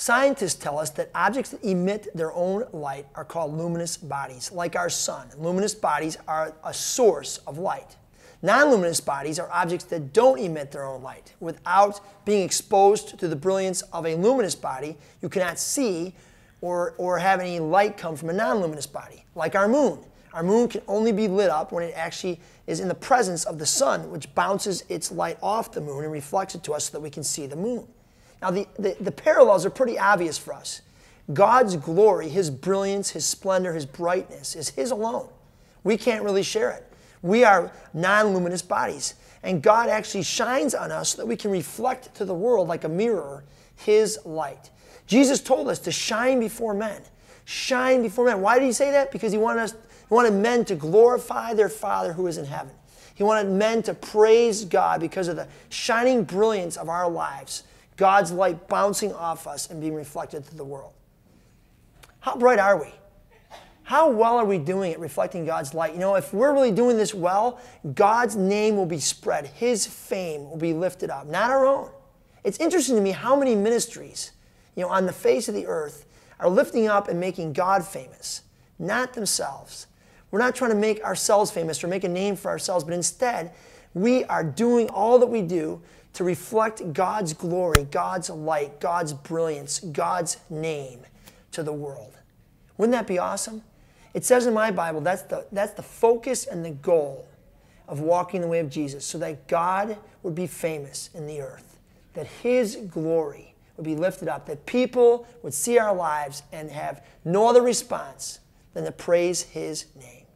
Scientists tell us that objects that emit their own light are called luminous bodies, like our sun. Luminous bodies are a source of light. Non-luminous bodies are objects that don't emit their own light. Without being exposed to the brilliance of a luminous body, you cannot see or have any light come from a non-luminous body, like our moon. Our moon can only be lit up when it actually is in the presence of the sun, which bounces its light off the moon and reflects it to us so that we can see the moon. Now, the parallels are pretty obvious for us. God's glory, His brilliance, His splendor, His brightness is His alone. We can't really share it. We are non-luminous bodies, and God actually shines on us so that we can reflect to the world like a mirror His light. Jesus told us to shine before men. Shine before men. Why did He say that? Because He wanted men to glorify their Father who is in heaven. He wanted men to praise God because of the shining brilliance of our lives, God's light bouncing off us and being reflected to the world. How bright are we? How well are we doing at reflecting God's light? You know, if we're really doing this well, God's name will be spread. His fame will be lifted up, not our own. It's interesting to me how many ministries, on the face of the earth are lifting up and making God famous, not themselves. We're not trying to make ourselves famous or make a name for ourselves, but instead, we are doing all that we do to reflect God's glory, God's light, God's brilliance, God's name to the world. Wouldn't that be awesome? It says in my Bible that's the focus and the goal of walking the way of Jesus, so that God would be famous in the earth, that His glory would be lifted up, that people would see our lives and have no other response than to praise His name.